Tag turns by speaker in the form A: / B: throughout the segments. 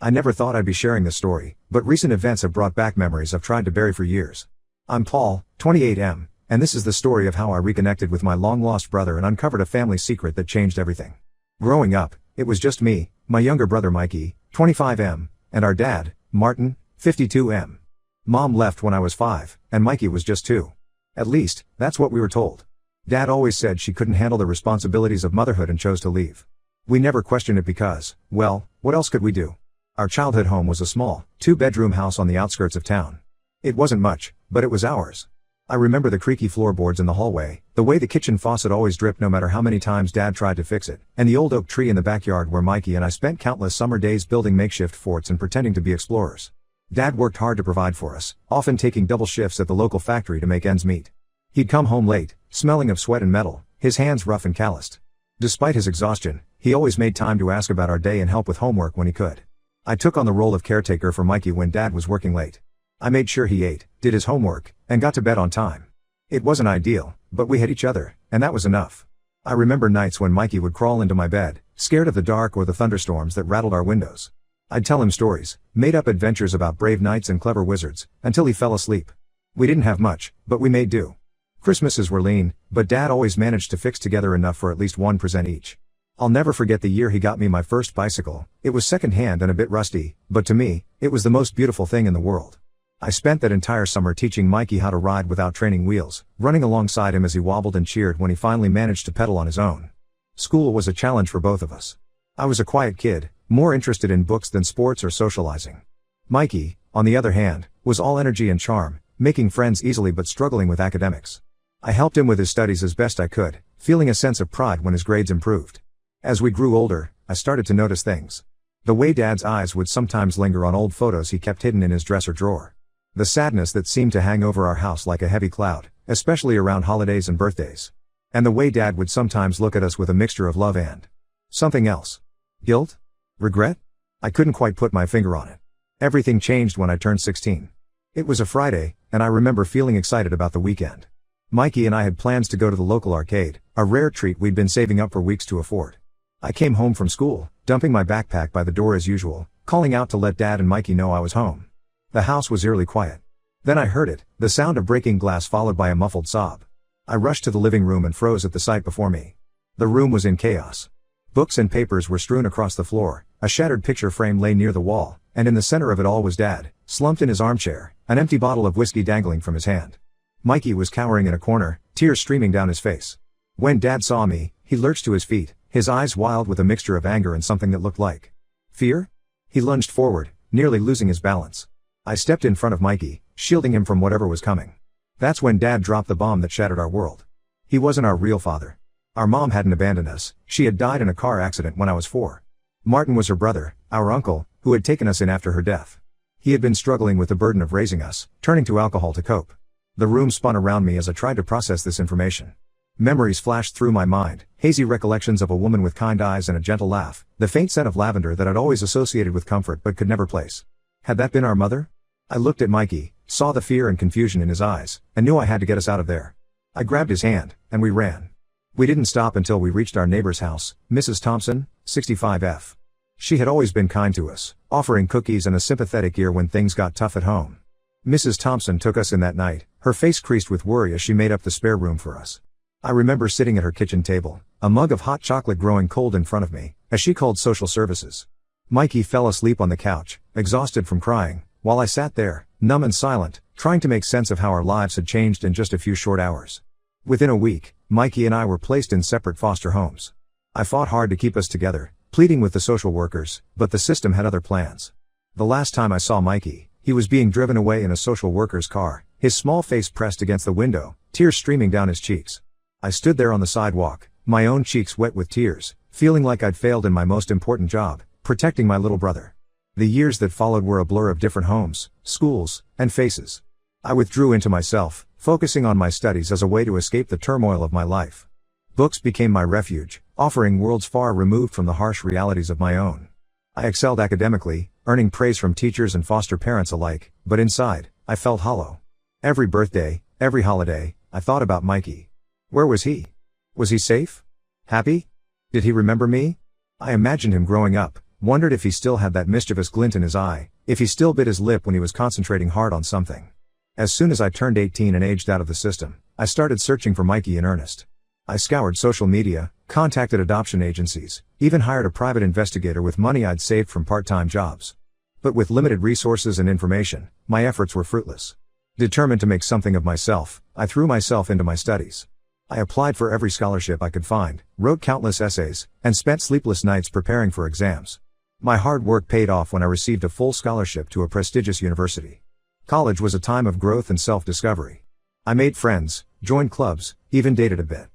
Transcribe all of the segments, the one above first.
A: I never thought I'd be sharing this story, but recent events have brought back memories I've tried to bury for years. I'm Paul, 28M, and this is the story of how I reconnected with my long-lost brother and uncovered a family secret that changed everything. Growing up, it was just me, my younger brother Mikey, 25M, and our dad, Martin, 52M. Mom left when I was 5, and Mikey was just 2. At least, that's what we were told. Dad always said she couldn't handle the responsibilities of motherhood and chose to leave. We never questioned it because, well, what else could we do? Our childhood home was a small, 2-bedroom house on the outskirts of town. It wasn't much, but it was ours. I remember the creaky floorboards in the hallway, the way the kitchen faucet always dripped no matter how many times Dad tried to fix it, and the old oak tree in the backyard where Mikey and I spent countless summer days building makeshift forts and pretending to be explorers. Dad worked hard to provide for us, often taking double shifts at the local factory to make ends meet. He'd come home late, smelling of sweat and metal, his hands rough and calloused. Despite his exhaustion, he always made time to ask about our day and help with homework when he could. I took on the role of caretaker for Mikey when Dad was working late. I made sure he ate, did his homework, and got to bed on time. It wasn't ideal, but we had each other, and that was enough. I remember nights when Mikey would crawl into my bed, scared of the dark or the thunderstorms that rattled our windows. I'd tell him stories, made up adventures about brave knights and clever wizards, until he fell asleep. We didn't have much, but we made do. Christmases were lean, but Dad always managed to fix together enough for at least one present each. I'll never forget the year he got me my first bicycle. It was second-hand and a bit rusty, but to me, it was the most beautiful thing in the world. I spent that entire summer teaching Mikey how to ride without training wheels, running alongside him as he wobbled and cheered when he finally managed to pedal on his own. School was a challenge for both of us. I was a quiet kid, more interested in books than sports or socializing. Mikey, on the other hand, was all energy and charm, making friends easily but struggling with academics. I helped him with his studies as best I could, feeling a sense of pride when his grades improved. As we grew older, I started to notice things. The way Dad's eyes would sometimes linger on old photos he kept hidden in his dresser drawer. The sadness that seemed to hang over our house like a heavy cloud, especially around holidays and birthdays. And the way Dad would sometimes look at us with a mixture of love and something else. Guilt? Regret? I couldn't quite put my finger on it. Everything changed when I turned 16. It was a Friday, and I remember feeling excited about the weekend. Mikey and I had plans to go to the local arcade, a rare treat we'd been saving up for weeks to afford. I came home from school, dumping my backpack by the door as usual, calling out to let Dad and Mikey know I was home. The house was eerily quiet. Then I heard it, the sound of breaking glass followed by a muffled sob. I rushed to the living room and froze at the sight before me. The room was in chaos. Books and papers were strewn across the floor, a shattered picture frame lay near the wall, and in the center of it all was Dad, slumped in his armchair, an empty bottle of whiskey dangling from his hand. Mikey was cowering in a corner, tears streaming down his face. When Dad saw me, he lurched to his feet, his eyes wild with a mixture of anger and something that looked like fear. He lunged forward, nearly losing his balance. I stepped in front of Mikey, shielding him from whatever was coming. That's when Dad dropped the bomb that shattered our world. He wasn't our real father. Our mom hadn't abandoned us, she had died in a car accident when I was 4. Martin was her brother, our uncle, who had taken us in after her death. He had been struggling with the burden of raising us, turning to alcohol to cope. The room spun around me as I tried to process this information. Memories flashed through my mind, hazy recollections of a woman with kind eyes and a gentle laugh, the faint scent of lavender that I'd always associated with comfort but could never place. Had that been our mother? I looked at Mikey, saw the fear and confusion in his eyes, and knew I had to get us out of there. I grabbed his hand, and we ran. We didn't stop until we reached our neighbor's house, Mrs. Thompson, 65F. She had always been kind to us, offering cookies and a sympathetic ear when things got tough at home. Mrs. Thompson took us in that night, her face creased with worry as she made up the spare room for us. I remember sitting at her kitchen table, a mug of hot chocolate growing cold in front of me, as she called social services. Mikey fell asleep on the couch, exhausted from crying, while I sat there, numb and silent, trying to make sense of how our lives had changed in just a few short hours. Within a week, Mikey and I were placed in separate foster homes. I fought hard to keep us together, pleading with the social workers, but the system had other plans. The last time I saw Mikey, he was being driven away in a social worker's car, his small face pressed against the window, tears streaming down his cheeks. I stood there on the sidewalk, my own cheeks wet with tears, feeling like I'd failed in my most important job, protecting my little brother. The years that followed were a blur of different homes, schools, and faces. I withdrew into myself, focusing on my studies as a way to escape the turmoil of my life. Books became my refuge, offering worlds far removed from the harsh realities of my own. I excelled academically, earning praise from teachers and foster parents alike, but inside, I felt hollow. Every birthday, every holiday, I thought about Mikey. Where was he? Was he safe? Happy? Did he remember me? I imagined him growing up, Wondered if he still had that mischievous glint in his eye, if he still bit his lip when he was concentrating hard on something. As soon as I turned 18 and aged out of the system, I started searching for Mikey in earnest. I scoured social media, contacted adoption agencies, even hired a private investigator with money I'd saved from part-time jobs. But with limited resources and information, my efforts were fruitless. Determined to make something of myself, I threw myself into my studies. I applied for every scholarship I could find, wrote countless essays, and spent sleepless nights preparing for exams. My hard work paid off when I received a full scholarship to a prestigious university. College was a time of growth and self-discovery. I made friends, joined clubs, even dated a bit.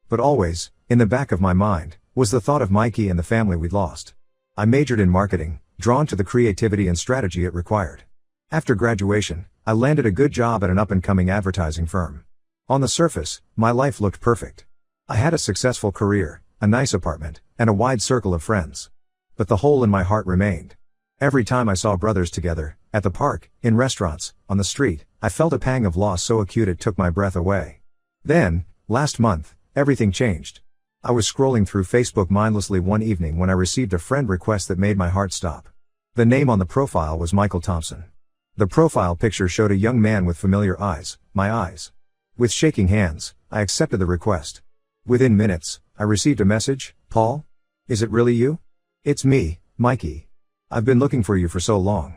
A: But always, in the back of my mind, was the thought of Mikey and the family we'd lost. I majored in marketing, drawn to the creativity and strategy it required. After graduation, I landed a good job at an up-and-coming advertising firm. On the surface, my life looked perfect. I had a successful career, a nice apartment, and a wide circle of friends. But the hole in my heart remained. Every time I saw brothers together, at the park, in restaurants, on the street, I felt a pang of loss so acute it took my breath away. Then, last month, everything changed. I was scrolling through Facebook mindlessly one evening when I received a friend request that made my heart stop. The name on the profile was Michael Thompson. The profile picture showed a young man with familiar eyes, my eyes. With shaking hands, I accepted the request. Within minutes, I received a message, "Paul? Is it really you? It's me, Mikey. I've been looking for you for so long."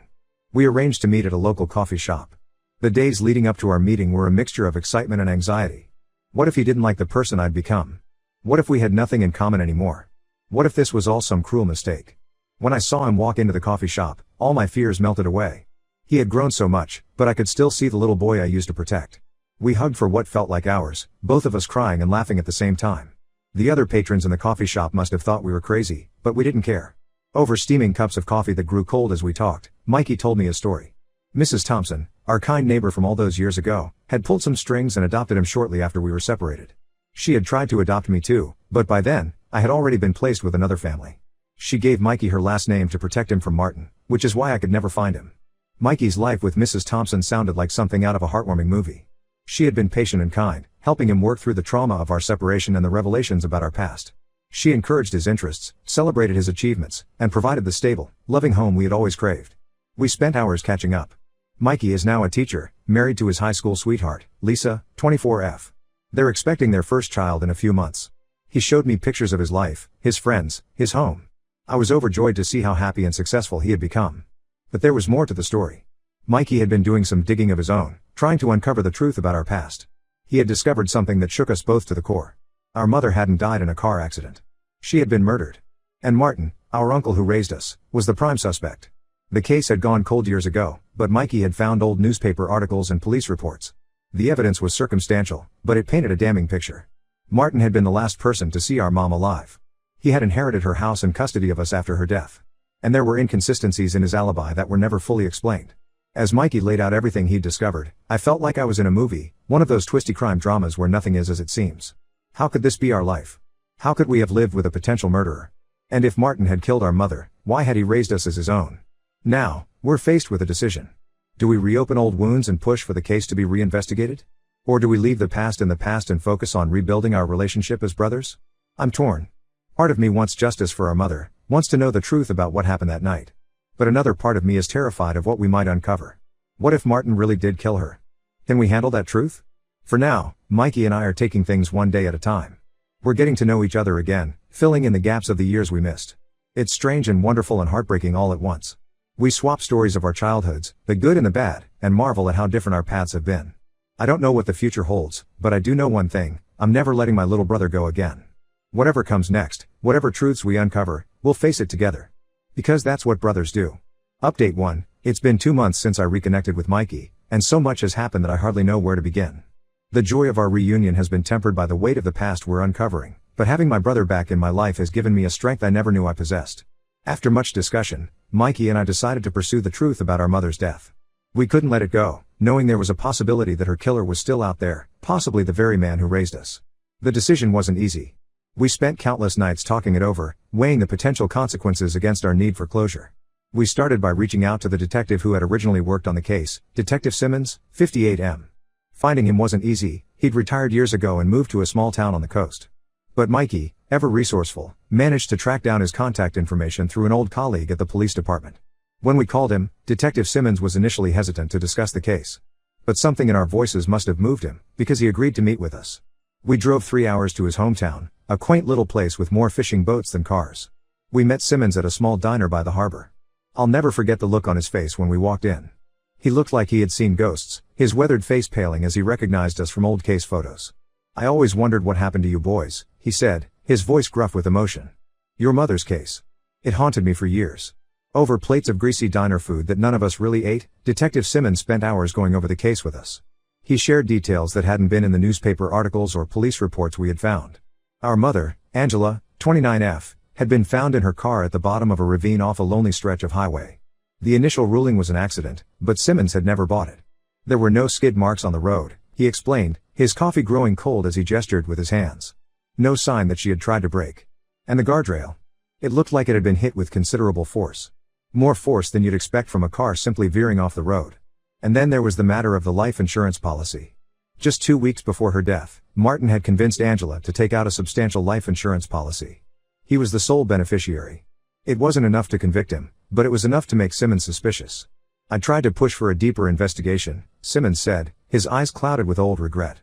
A: We arranged to meet at a local coffee shop. The days leading up to our meeting were a mixture of excitement and anxiety. What if he didn't like the person I'd become? What if we had nothing in common anymore? What if this was all some cruel mistake? When I saw him walk into the coffee shop, all my fears melted away. He had grown so much, but I could still see the little boy I used to protect. We hugged for what felt like hours, both of us crying and laughing at the same time. The other patrons in the coffee shop must have thought we were crazy, but we didn't care. Over steaming cups of coffee that grew cold as we talked, Mikey told me a story. Mrs. Thompson, our kind neighbor from all those years ago, had pulled some strings and adopted him shortly after we were separated. She had tried to adopt me too, but by then, I had already been placed with another family. She gave Mikey her last name to protect him from Martin, which is why I could never find him. Mikey's life with Mrs. Thompson sounded like something out of a heartwarming movie. She had been patient and kind, helping him work through the trauma of our separation and the revelations about our past. She encouraged his interests, celebrated his achievements, and provided the stable, loving home we had always craved. We spent hours catching up. Mikey is now a teacher, married to his high school sweetheart, Lisa, 24F. They're expecting their first child in a few months. He showed me pictures of his life, his friends, his home. I was overjoyed to see how happy and successful he had become. But there was more to the story. Mikey had been doing some digging of his own, trying to uncover the truth about our past. He had discovered something that shook us both to the core. Our mother hadn't died in a car accident. She had been murdered. And Martin, our uncle who raised us, was the prime suspect. The case had gone cold years ago, but Mikey had found old newspaper articles and police reports. The evidence was circumstantial, but it painted a damning picture. Martin had been the last person to see our mom alive. He had inherited her house and custody of us after her death. And there were inconsistencies in his alibi that were never fully explained. As Mikey laid out everything he'd discovered, I felt like I was in a movie, one of those twisty crime dramas where nothing is as it seems. How could this be our life? How could we have lived with a potential murderer? And if Martin had killed our mother, why had he raised us as his own? Now, we're faced with a decision. Do we reopen old wounds and push for the case to be reinvestigated? Or do we leave the past in the past and focus on rebuilding our relationship as brothers? I'm torn. Part of me wants justice for our mother, wants to know the truth about what happened that night. But another part of me is terrified of what we might uncover. What if Martin really did kill her? Can we handle that truth? For now, Mikey and I are taking things one day at a time. We're getting to know each other again, filling in the gaps of the years we missed. It's strange and wonderful and heartbreaking all at once. We swap stories of our childhoods, the good and the bad, and marvel at how different our paths have been. I don't know what the future holds, but I do know one thing: I'm never letting my little brother go again. Whatever comes next, whatever truths we uncover, we'll face it together. Because that's what brothers do. Update 1, it's been 2 months since I reconnected with Mikey, and so much has happened that I hardly know where to begin. The joy of our reunion has been tempered by the weight of the past we're uncovering, but having my brother back in my life has given me a strength I never knew I possessed. After much discussion, Mikey and I decided to pursue the truth about our mother's death. We couldn't let it go, knowing there was a possibility that her killer was still out there, possibly the very man who raised us. The decision wasn't easy. We spent countless nights talking it over, weighing the potential consequences against our need for closure. We started by reaching out to the detective who had originally worked on the case, Detective Simmons, 58M. Finding him wasn't easy, he'd retired years ago and moved to a small town on the coast. But Mikey, ever resourceful, managed to track down his contact information through an old colleague at the police department. When we called him, Detective Simmons was initially hesitant to discuss the case. But something in our voices must have moved him, because he agreed to meet with us. We drove 3 hours to his hometown, a quaint little place with more fishing boats than cars. We met Simmons at a small diner by the harbor. I'll never forget the look on his face when we walked in. He looked like he had seen ghosts, his weathered face paling as he recognized us from old case photos. "I always wondered what happened to you boys," he said, his voice gruff with emotion. "Your mother's case. It haunted me for years." Over plates of greasy diner food that none of us really ate, Detective Simmons spent hours going over the case with us. He shared details that hadn't been in the newspaper articles or police reports we had found. Our mother, Angela, 29F, had been found in her car at the bottom of a ravine off a lonely stretch of highway. The initial ruling was an accident, but Simmons had never bought it. There were no skid marks on the road, he explained, his coffee growing cold as he gestured with his hands. No sign that she had tried to brake. And the guardrail? It looked like it had been hit with considerable force. More force than you'd expect from a car simply veering off the road. And then there was the matter of the life insurance policy. Just 2 weeks before her death, Martin had convinced Angela to take out a substantial life insurance policy. He was the sole beneficiary. It wasn't enough to convict him, but it was enough to make Simmons suspicious. "I tried to push for a deeper investigation," Simmons said, his eyes clouded with old regret.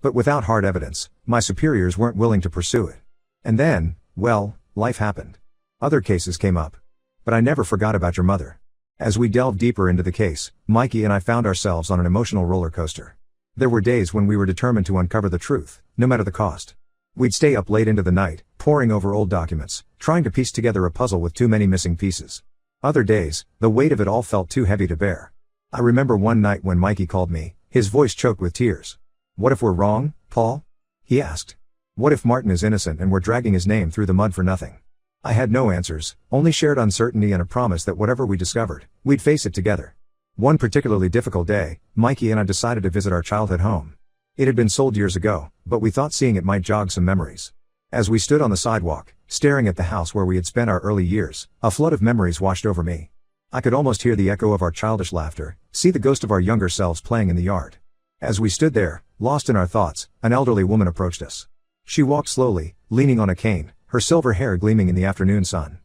A: "But without hard evidence, my superiors weren't willing to pursue it. And then, well, life happened. Other cases came up. But I never forgot about your mother." As we delved deeper into the case, Mikey and I found ourselves on an emotional roller coaster. There were days when we were determined to uncover the truth, no matter the cost. We'd stay up late into the night, poring over old documents, trying to piece together a puzzle with too many missing pieces. Other days, the weight of it all felt too heavy to bear. I remember one night when Mikey called me, his voice choked with tears. "What if we're wrong, Paul?" he asked. "What if Martin is innocent and we're dragging his name through the mud for nothing?" I had no answers, only shared uncertainty and a promise that whatever we discovered, we'd face it together. One particularly difficult day, Mikey and I decided to visit our childhood home. It had been sold years ago, but we thought seeing it might jog some memories. As we stood on the sidewalk, staring at the house where we had spent our early years, a flood of memories washed over me. I could almost hear the echo of our childish laughter, see the ghost of our younger selves playing in the yard. As we stood there, lost in our thoughts, an elderly woman approached us. She walked slowly, leaning on a cane, her silver hair gleaming in the afternoon sun.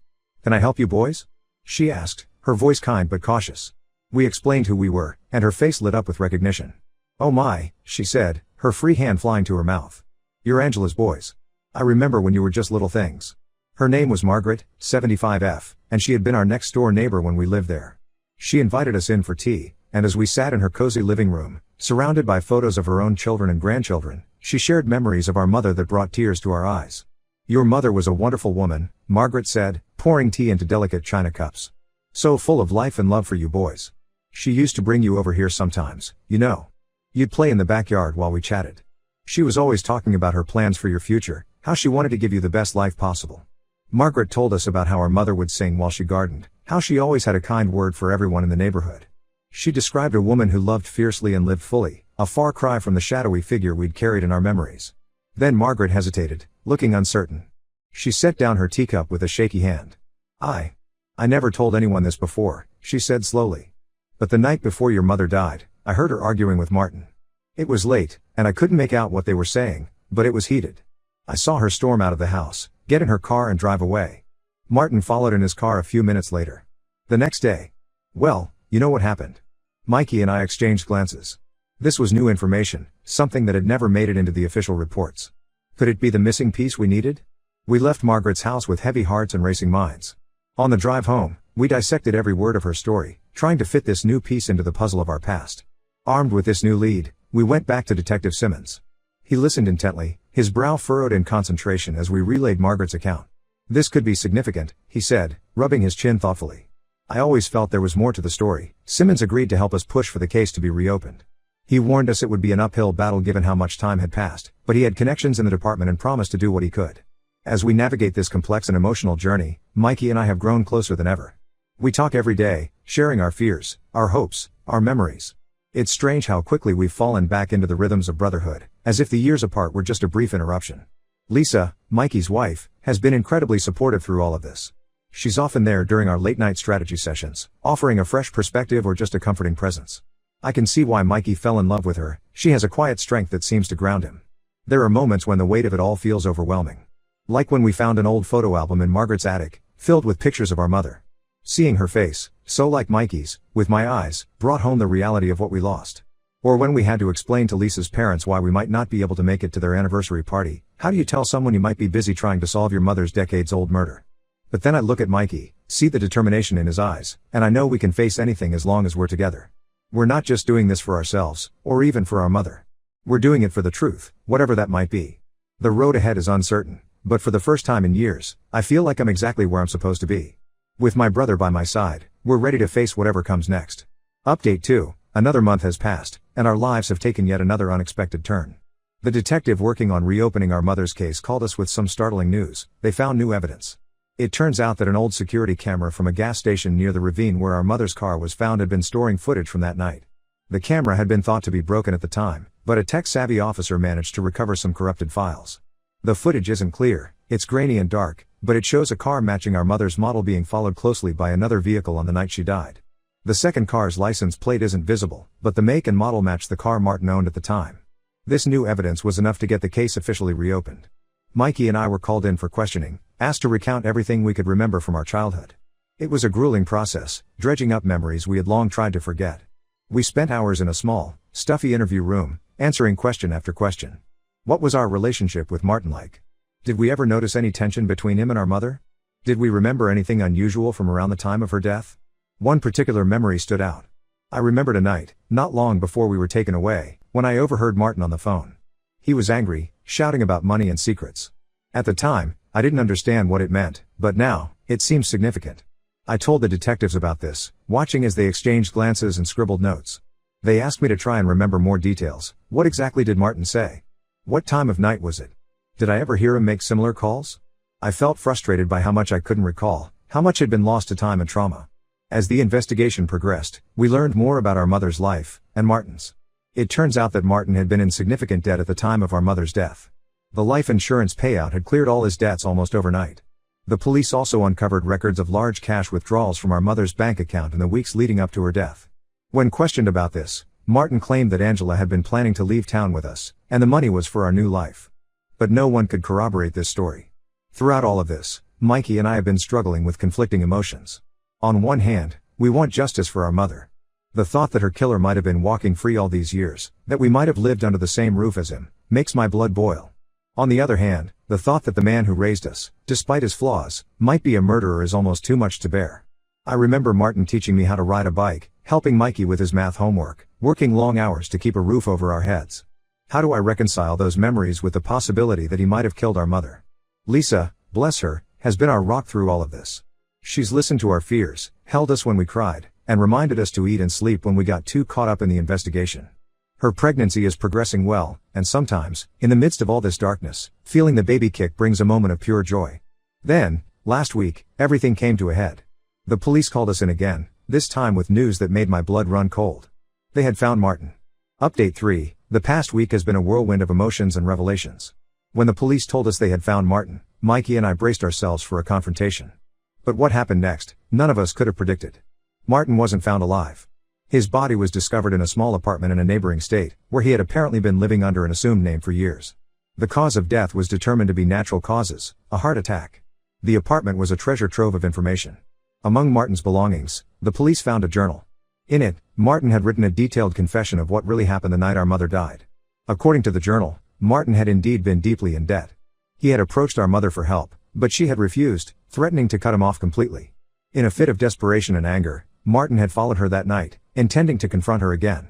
A: "Can I help you boys?" she asked, her voice kind but cautious. We explained who we were, and her face lit up with recognition. "Oh my," she said, her free hand flying to her mouth. "You're Angela's boys. I remember when you were just little things." Her name was Margaret, 75F, and she had been our next door neighbor when we lived there. She invited us in for tea, and as we sat in her cozy living room, surrounded by photos of her own children and grandchildren, she shared memories of our mother that brought tears to our eyes. "Your mother was a wonderful woman," Margaret said, pouring tea into delicate china cups. "So full of life and love for you boys. She used to bring you over here sometimes, you know. You'd play in the backyard while we chatted. She was always talking about her plans for your future, how she wanted to give you the best life possible." Margaret told us about how our mother would sing while she gardened, how she always had a kind word for everyone in the neighborhood. She described a woman who loved fiercely and lived fully, a far cry from the shadowy figure we'd carried in our memories. Then Margaret hesitated, looking uncertain. She set down her teacup with a shaky hand. I never told anyone this before," she said slowly. "But the night before your mother died, I heard her arguing with Martin. It was late, and I couldn't make out what they were saying, but it was heated. I saw her storm out of the house, get in her car and drive away. Martin followed in his car a few minutes later. The next day. Well, you know what happened." Mikey and I exchanged glances. This was new information, something that had never made it into the official reports. Could it be the missing piece we needed? We left Margaret's house with heavy hearts and racing minds. On the drive home, we dissected every word of her story, trying to fit this new piece into the puzzle of our past. Armed with this new lead, we went back to Detective Simmons. He listened intently, his brow furrowed in concentration as we relayed Margaret's account. "This could be significant," he said, rubbing his chin thoughtfully. "I always felt there was more to the story." Simmons agreed to help us push for the case to be reopened. He warned us it would be an uphill battle given how much time had passed, but he had connections in the department and promised to do what he could. As we navigate this complex and emotional journey, Mikey and I have grown closer than ever. We talk every day, sharing our fears, our hopes, our memories. It's strange how quickly we've fallen back into the rhythms of brotherhood, as if the years apart were just a brief interruption. Lisa, Mikey's wife, has been incredibly supportive through all of this. She's often there during our late-night strategy sessions, offering a fresh perspective or just a comforting presence. I can see why Mikey fell in love with her. She has a quiet strength that seems to ground him. There are moments when the weight of it all feels overwhelming. Like when we found an old photo album in Margaret's attic, filled with pictures of our mother. Seeing her face, so like Mikey's, with my eyes, brought home the reality of what we lost. Or when we had to explain to Lisa's parents why we might not be able to make it to their anniversary party. How do you tell someone you might be busy trying to solve your mother's decades-old murder? But then I look at Mikey, see the determination in his eyes, and I know we can face anything as long as we're together. We're not just doing this for ourselves, or even for our mother. We're doing it for the truth, whatever that might be. The road ahead is uncertain, but for the first time in years, I feel like I'm exactly where I'm supposed to be. With my brother by my side, we're ready to face whatever comes next. Update 2, another month has passed, and our lives have taken yet another unexpected turn. The detective working on reopening our mother's case called us with some startling news. They found new evidence. It turns out that an old security camera from a gas station near the ravine where our mother's car was found had been storing footage from that night. The camera had been thought to be broken at the time, but a tech-savvy officer managed to recover some corrupted files. The footage isn't clear, it's grainy and dark, but it shows a car matching our mother's model being followed closely by another vehicle on the night she died. The second car's license plate isn't visible, but the make and model matched the car Martin owned at the time. This new evidence was enough to get the case officially reopened. Mikey and I were called in for questioning, asked to recount everything we could remember from our childhood. It was a grueling process, dredging up memories we had long tried to forget. We spent hours in a small, stuffy interview room, answering question after question. What was our relationship with Martin like? Did we ever notice any tension between him and our mother? Did we remember anything unusual from around the time of her death? One particular memory stood out. I remembered a night, not long before we were taken away, when I overheard Martin on the phone. He was angry, shouting about money and secrets. At the time, I didn't understand what it meant, but now, it seems significant. I told the detectives about this, watching as they exchanged glances and scribbled notes. They asked me to try and remember more details. What exactly did Martin say? What time of night was it? Did I ever hear him make similar calls? I felt frustrated by how much I couldn't recall, how much had been lost to time and trauma. As the investigation progressed, we learned more about our mother's life, and Martin's. It turns out that Martin had been in significant debt at the time of our mother's death. The life insurance payout had cleared all his debts almost overnight. The police also uncovered records of large cash withdrawals from our mother's bank account in the weeks leading up to her death. When questioned about this, Martin claimed that Angela had been planning to leave town with us, and the money was for our new life. But no one could corroborate this story. Throughout all of this, Mikey and I have been struggling with conflicting emotions. On one hand, we want justice for our mother. The thought that her killer might have been walking free all these years, that we might have lived under the same roof as him, makes my blood boil. On the other hand, the thought that the man who raised us, despite his flaws, might be a murderer is almost too much to bear. I remember Martin teaching me how to ride a bike, helping Mikey with his math homework, working long hours to keep a roof over our heads. How do I reconcile those memories with the possibility that he might have killed our mother? Lisa, bless her, has been our rock through all of this. She's listened to our fears, held us when we cried, and reminded us to eat and sleep when we got too caught up in the investigation. Her pregnancy is progressing well, and sometimes, in the midst of all this darkness, feeling the baby kick brings a moment of pure joy. Then, last week, everything came to a head. The police called us in again, this time with news that made my blood run cold. They had found Martin. Update 3, the past week has been a whirlwind of emotions and revelations. When the police told us they had found Martin, Mikey and I braced ourselves for a confrontation. But what happened next, none of us could have predicted. Martin wasn't found alive. His body was discovered in a small apartment in a neighboring state, where he had apparently been living under an assumed name for years. The cause of death was determined to be natural causes, a heart attack. The apartment was a treasure trove of information. Among Martin's belongings, the police found a journal. In it, Martin had written a detailed confession of what really happened the night our mother died. According to the journal, Martin had indeed been deeply in debt. He had approached our mother for help, but she had refused, threatening to cut him off completely. In a fit of desperation and anger, Martin had followed her that night, intending to confront her again.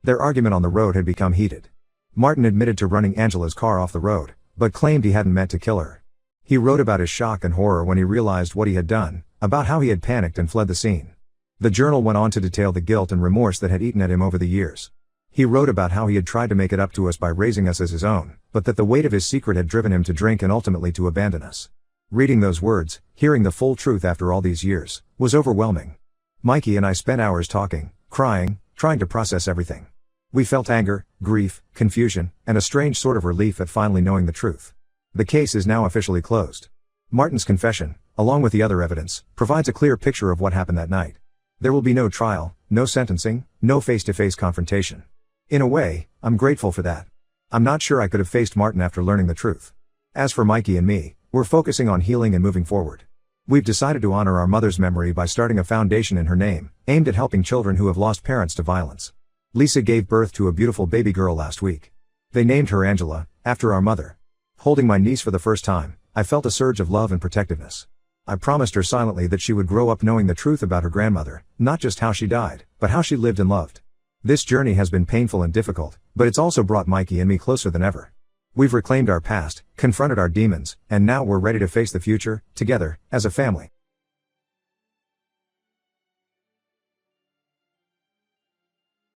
A: Their argument on the road had become heated. Martin admitted to running Angela's car off the road, but claimed he hadn't meant to kill her. He wrote about his shock and horror when he realized what he had done, about how he had panicked and fled the scene. The journal went on to detail the guilt and remorse that had eaten at him over the years. He wrote about how he had tried to make it up to us by raising us as his own, but that the weight of his secret had driven him to drink and ultimately to abandon us. Reading those words, hearing the full truth after all these years, was overwhelming. Mikey and I spent hours talking, crying, trying to process everything. We felt anger, grief, confusion, and a strange sort of relief at finally knowing the truth. The case is now officially closed. Martin's confession, along with the other evidence, provides a clear picture of what happened that night. There will be no trial, no sentencing, no face-to-face confrontation. In a way, I'm grateful for that. I'm not sure I could have faced Martin after learning the truth. As for Mikey and me, We're focusing on healing and moving forward. We've decided to honor our mother's memory by starting a foundation in her name, aimed at helping children who have lost parents to violence. Lisa gave birth to a beautiful baby girl last week. They named her Angela, after our mother. Holding my niece for the first time, I felt a surge of love and protectiveness. I promised her silently that she would grow up knowing the truth about her grandmother, not just how she died, but how she lived and loved. This journey has been painful and difficult, but it's also brought Mikey and me closer than ever. We've reclaimed our past, confronted our demons, and now we're ready to face the future, together, as a family.